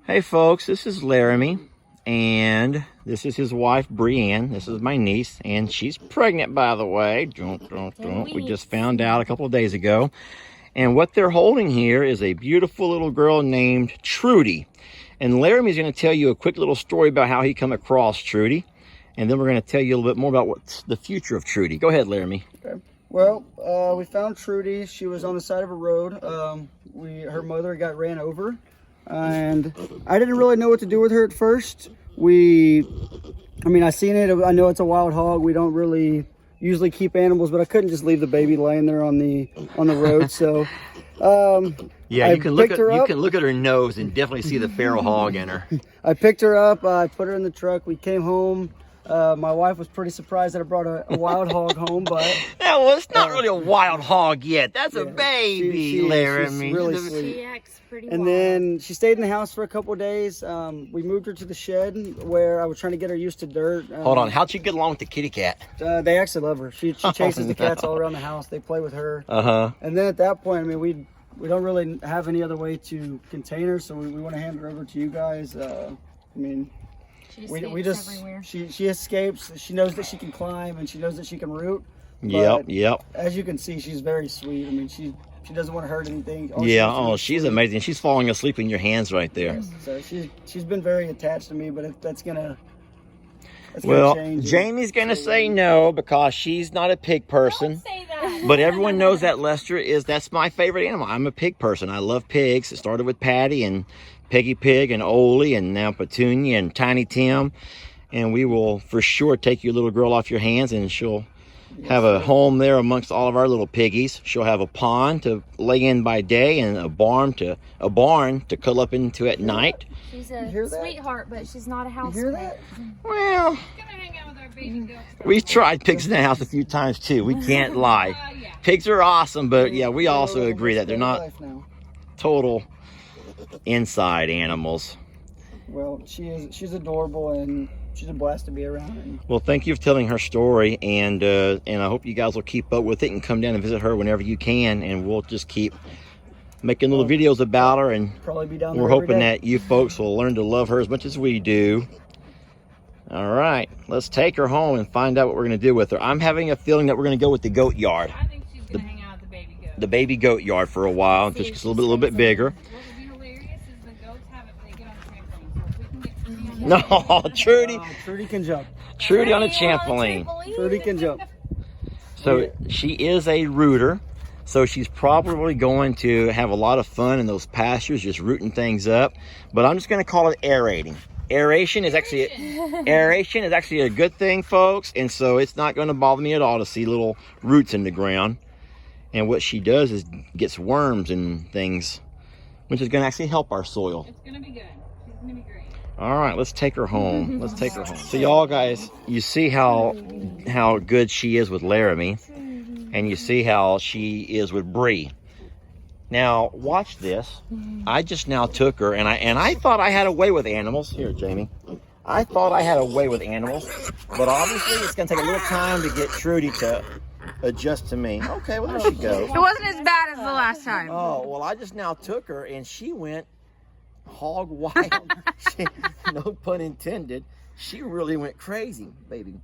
Hey folks, this is Laramie, and this is his wife Brienne. This is my niece, and she's pregnant, by the way. We just found out a couple of days ago. And what they're holding here is a beautiful little girl named Trudy. And Laramie's going to tell you a quick little story about how he come across Trudy. And then we're going to tell you a little bit more about what's the future of Trudy. Go ahead, Laramie. Okay. Well, we found Trudy. She was on the side of a road. Her mother got ran over. And I didn't really know what to do with her at first. I seen it. I know it's a wild hog. We don't really usually keep animals, but I couldn't just leave the baby laying there on the road. So, yeah, you can look at her nose and definitely see the feral hog in her. I picked her up. I put her in the truck. We came home. My wife was pretty surprised that I brought a wild hog home, but it's not really a wild hog yet. That's a baby, Laramie. She's really sweet. She acts pretty And wild. then she stayed in the house for a couple of days. We moved her to the shed where I was trying to get her used to dirt. Hold on, how'd you get along with the kitty cat? They actually love her. She chases the cats all around the house. They play with her. And then at that point, we don't really have any other way to contain her, so we want to hand her over to you guys. She escapes. She knows that she can climb and she knows that she can root. Yep. As you can see, she's very sweet. She doesn't want to hurt anything. She's amazing. She's falling asleep in your hands right there. So she's been very attached to me, but that's gonna change. Jamie's gonna say no because she's not a pig person. Don't say that. But everyone knows that Lester that's my favorite animal. I'm a pig person. I love pigs. It started with Patty and Peggy Pig and Ole and now Petunia and Tiny Tim. And we will for sure take your little girl off your hands, and she'll have a home there amongst all of our little piggies. She'll have a pond to lay in by day and a barn to cuddle up into at night. She's a sweetheart, but she's not a house You hear pet. that? Well, Hang out with our baby goat. we've tried pigs in the house a few times too. We can't lie. Pigs are awesome, but yeah, we also agree that they're not total inside animals. Well, she's adorable and she's a blast to be around. Well, thank you for telling her story, and I hope you guys will keep up with it and come down and visit her whenever you can, and we'll just keep making little videos about her, and probably be down there we're every hoping day. that you folks will learn to love her as much as we do. All right, let's take her home and find out what we're going to do with her. I'm having a feeling that we're going to go with the goat yard. I think she's going to hang out with the baby goat. The baby goat yard for a while until she gets a little bit bigger. What would be hilarious is the goats have it, they get on the trampoline. So if we can get Trudy on No, Trudy. Trudy can jump. Trudy on a trampoline. Trudy can jump. So she is a rooter. So she's probably going to have a lot of fun in those pastures, just rooting things up. But I'm just going to call it aerating. Aeration is actually a good thing, folks. And so it's not going to bother me at all to see little roots in the ground. And what she does is gets worms and things, which is going to actually help our soil. It's going to be good. She's going to be great. All right, let's take her home. Let's take her home. So y'all guys, you see how good she is with Laramie, and you see how she is with Bree. Now watch this. I just now took her, and I thought I had a way with animals. Here, Jamie. I thought I had a way with animals, but obviously it's gonna take a little time to get Trudy to adjust to me. Okay, well there she goes. It wasn't as bad as the last time. Oh, well I just now took her, and she went hog wild. No pun intended. She really went crazy, baby.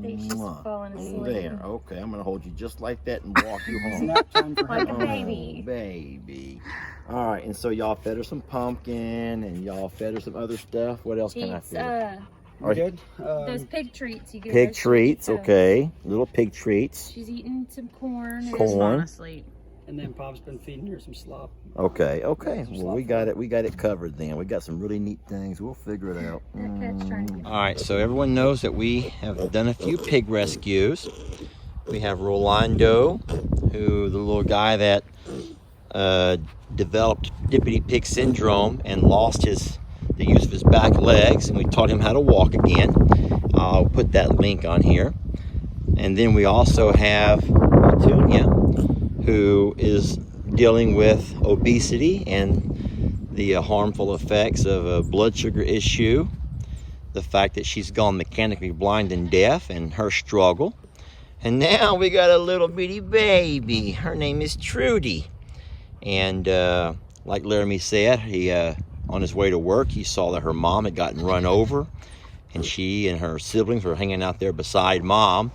She's falling asleep. There. Okay, I'm gonna hold you just like that and walk you home. Nap time for her. Like a baby. Oh, baby. All right, and so y'all fed her some pumpkin, and y'all fed her some other stuff. What else can I Eats, feed? You good? those pig treats you give Pig her. She treats, eats those. okay. Little pig treats. She's eating some corn. and- Corn. Asleep. And then Pop's been feeding her some slop. Okay. Well, we got it covered then. We got some really neat things. We'll figure it out. That cat's trying to get- All right, so everyone knows that we have done a few pig rescues. We have Rolando, who the little guy that developed dippity pig syndrome and lost the use of his back legs, and we taught him how to walk again. I'll put that link on here. And then we also have Petunia, who is dealing with obesity and the harmful effects of a blood sugar issue, the fact that she's gone mechanically blind and deaf, and her struggle. And now we got a little bitty baby. Her name is Trudy. And like Laramie said, he on his way to work, he saw that her mom had gotten run over, and she and her siblings were hanging out there beside mom,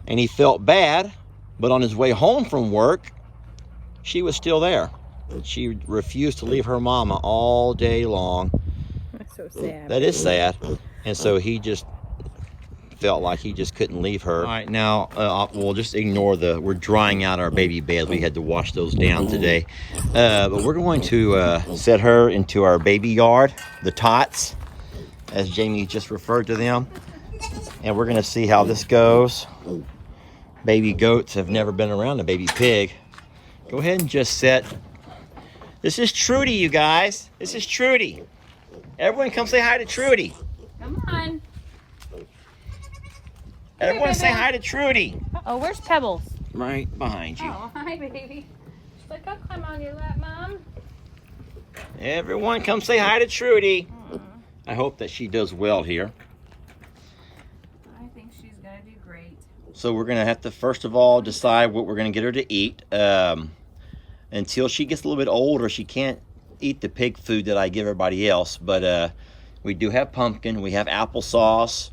and he felt bad. But on his way home from work, she was still there. She refused to leave her mama all day long. That's so sad. That is sad. And so he just felt like he just couldn't leave her. All right, now we'll just ignore we're drying out our baby beds. We had to wash those down today. But we're going to set her into our baby yard, the tots, as Jamie just referred to them. And we're gonna see how this goes. Baby goats have never been around a baby pig. Go ahead and just set. This is Trudy, you guys. This is Trudy. Everyone come say hi to Trudy. Come on. Everyone say hi to Trudy. Oh, where's Pebbles? Right behind you. Oh, hi, baby. She's like, I'll climb on your lap, Mom. Everyone come say hi to Trudy. I hope that she does well here. I think she's going to do great. So we're going to have to, first of all, decide what we're going to get her to eat. Until she gets a little bit older, she can't eat the pig food that I give everybody else. But we do have pumpkin. We have applesauce.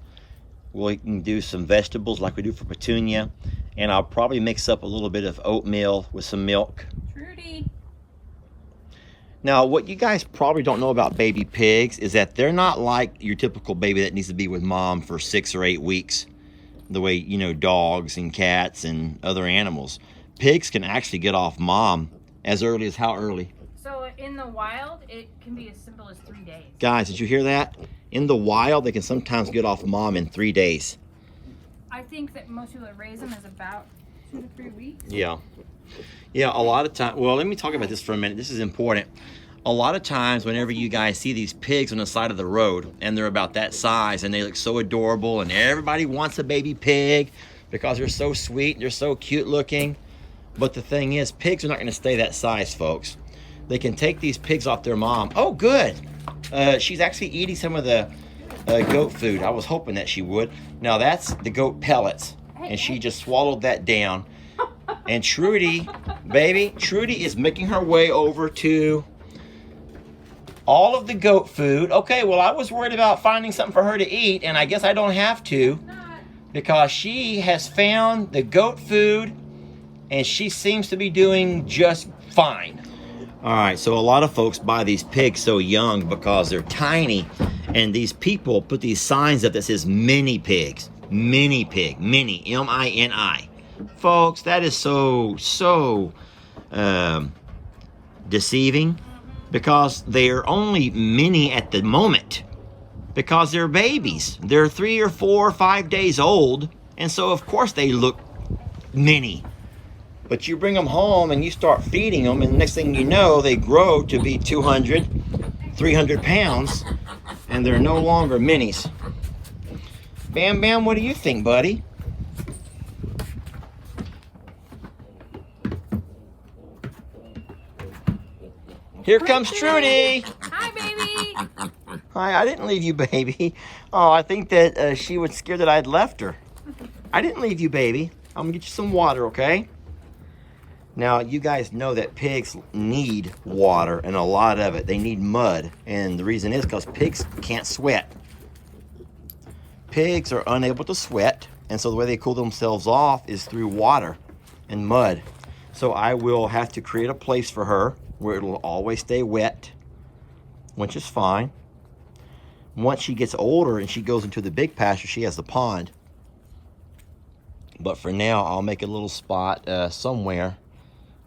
We can do some vegetables like we do for Petunia. And I'll probably mix up a little bit of oatmeal with some milk. Trudy. Now, what you guys probably don't know about baby pigs is that they're not like your typical baby that needs to be with mom for 6 or 8 weeks. The way, you know, dogs and cats and other animals. Pigs can actually get off mom as early as how early? So in the wild, it can be as simple as 3 days. Guys, did you hear that? In the wild, they can sometimes get off mom in 3 days. I think that most people that raise them is about 2 to 3 weeks. Yeah. Yeah, a lot of times. Well, let me talk about this for a minute. This is important. A lot of times, whenever you guys see these pigs on the side of the road, and they're about that size, and they look so adorable, and everybody wants a baby pig because they're so sweet, they're so cute looking. But the thing is, pigs are not going to stay that size, folks. They can take these pigs off their mom. Oh, good. She's actually eating some of the goat food. I was hoping that she would. Now, that's the goat pellets, and she just swallowed that down. And Trudy, baby, Trudy is making her way over to all of the goat food. Okay, well, I was worried about finding something for her to eat, and I guess I don't have to because she has found the goat food, and she seems to be doing just fine. All right, so a lot of folks buy these pigs so young because they're tiny, and these people put these signs up that says mini pigs, mini pig, mini, M-I-N-I. Folks, that is so deceiving because they're only mini at the moment because they're babies. They're 3 or 4 or 5 days old, and so of course they look mini. But you bring them home and you start feeding them, and the next thing you know, they grow to be 200, 300 pounds, and they're no longer minis. Bam Bam, what do you think, buddy? Here comes Trudy. Hi, baby. Hi, I didn't leave you, baby. Oh, I think that she was scared that I'd left her. I didn't leave you, baby. I'm gonna get you some water, okay? Now, you guys know that pigs need water, and a lot of it. They need mud, and the reason is because pigs can't sweat. Pigs are unable to sweat, and so the way they cool themselves off is through water and mud. So I will have to create a place for her where it'll always stay wet, which is fine. Once she gets older and she goes into the big pasture, she has the pond. But for now, I'll make a little spot somewhere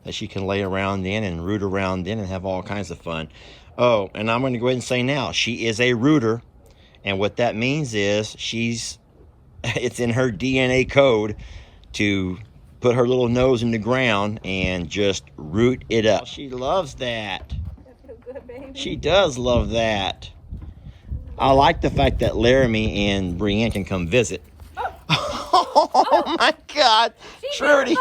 that she can lay around in and root around in and have all kinds of fun. Oh, and I'm going to go ahead and say now, she is a rooter. And what that means is it's in her DNA code to put her little nose in the ground and just root it up. She loves that. She does love that. I like the fact that Laramie and Brienne can come visit. Oh my God. Trudy.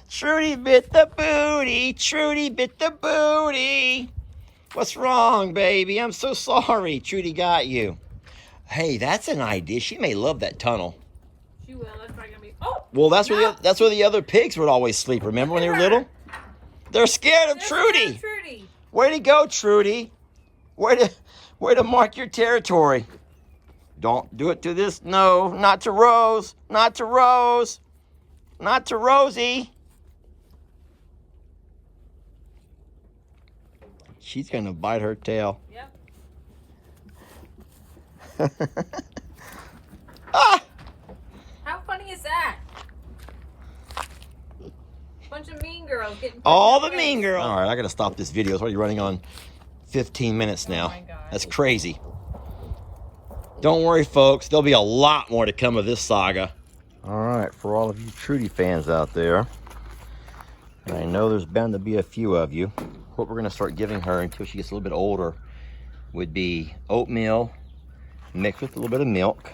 Trudy bit the booty. Trudy bit the booty. What's wrong, baby? I'm so sorry. Trudy got you. Hey, that's an idea. She may love that tunnel. She will. That's probably gonna be. Oh. Well, that's where the other pigs would always sleep. Remember when they were little? They're scared of Trudy. Trudy. Way to go, Trudy. Way to mark your territory. Don't do it to this. No, not to Rose. Not to Rose. Not to Rosie. She's gonna bite her tail. Yep. Ah! How funny is that? Bunch of mean girls getting. All the mean girls. All right, I gotta stop this video. It's already running on 15 minutes now. Oh my God. That's crazy. Don't worry, folks. There'll be a lot more to come of this saga. All right, for all of you Trudy fans out there, and I know there's bound to be a few of you, what we're gonna start giving her until she gets a little bit older would be oatmeal mixed with a little bit of milk,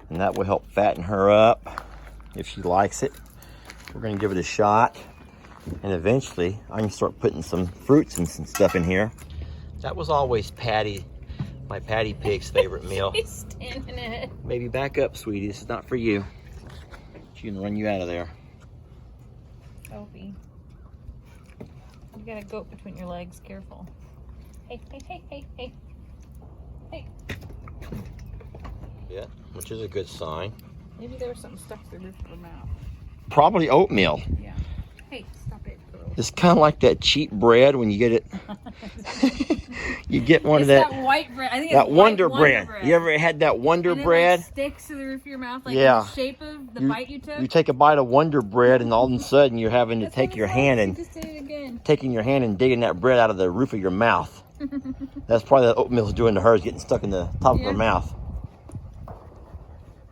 and that will help fatten her up if she likes it. We're gonna give it a shot, and eventually I can start putting some fruits and some stuff in here. That was always my Patty Pig's favorite meal. He's standing it. Maybe back up, sweetie. This is not for you. She's gonna run you out of there. Sophie. You got a goat between your legs. Careful. Hey, hey, hey, hey, hey. Hey. Yeah, which is a good sign. Maybe there was something stuck through the roof of her mouth. Probably oatmeal. Yeah. Hey, stop it, girl. It's kind of like that cheap bread when you get it. You get one It's of that white bread. I think that it's Wonder white bread. You ever had that Wonder and it, bread? like, sticks to the roof of your mouth, like Yeah. in the shape of the You- bite you took. You take a bite of Wonder bread, and all of a sudden you're having to That's take what your it hand was. and You just did it again. taking your hand and digging that bread out of the roof of your mouth. That's probably what oatmeal's doing to her, is getting stuck in the top of her Yeah. mouth.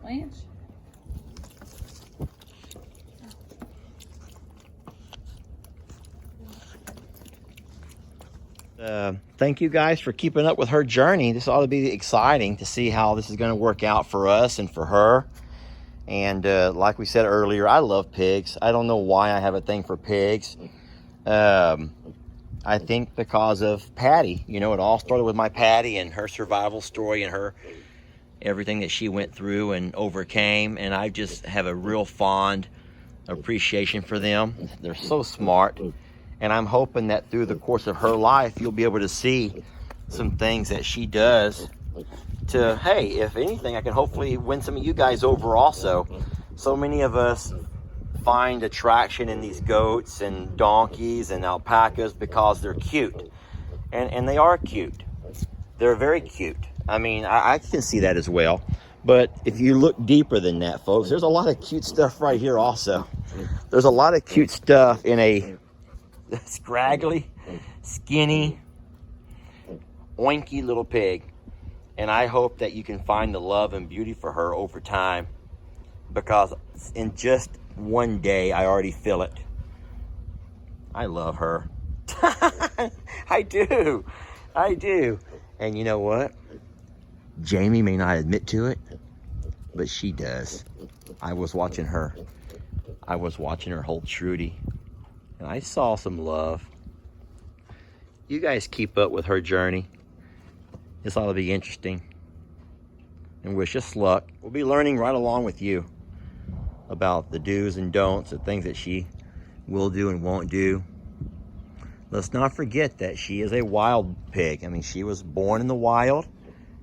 Blanche. Thank you guys for keeping up with her journey. This ought to be exciting to see how this is going to work out for us and for her. And like we said earlier, I love pigs. I don't know why I have a thing for pigs. I think because of Patty. You know, it all started with my Patty and her survival story and her everything that she went through and overcame. And I just have a real fond appreciation for them. They're so smart. And I'm hoping that through the course of her life, you'll be able to see some things that she does to, hey, if anything, I can hopefully win some of you guys over also. So many of us find attraction in these goats and donkeys and alpacas because they're cute. And they are cute. They're very cute. I mean, I can see that as well. But if you look deeper than that, folks, there's a lot of cute stuff right here also. There's a lot of cute stuff in a scraggly, skinny, oinky little pig. And I hope that you can find the love and beauty for her over time, because in just one day I already feel it. I love her. I do. And you know what? Jamie may not admit to it, but she does. I was watching her hold Trudy, and I saw some love. You guys keep up with her journey. This ought to be interesting. And wish us luck. We'll be learning right along with you about the do's and don'ts, the things that she will do and won't do. Let's not forget that she is a wild pig. I mean, she was born in the wild.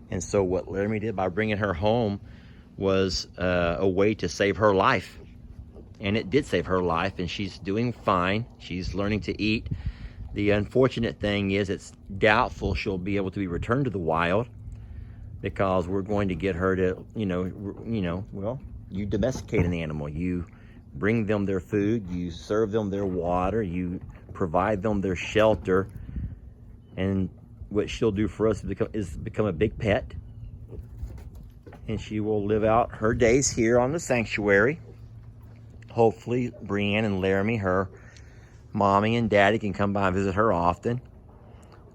And so what Laramie did by bringing her home was a way to save her life. And it did save her life, and she's doing fine. She's learning to eat. The unfortunate thing is it's doubtful she'll be able to be returned to the wild, because we're going to get her to, well, you domesticate an animal. You bring them their food, you serve them their water, you provide them their shelter, and what she'll do for us is become a big pet, and she will live out her days here on the sanctuary. Hopefully Brianne and Laramie, her mommy and daddy, can come by and visit her often.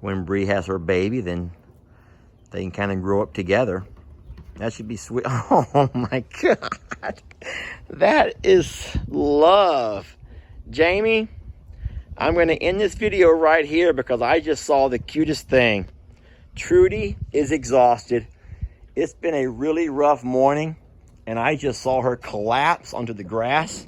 When Bree has her baby, then they can kind of grow up together. That should be sweet. Oh my God. That is love. Jamie, I'm going to end this video right here because I just saw the cutest thing. Trudy is exhausted. It's been a really rough morning, and I just saw her collapse onto the grass.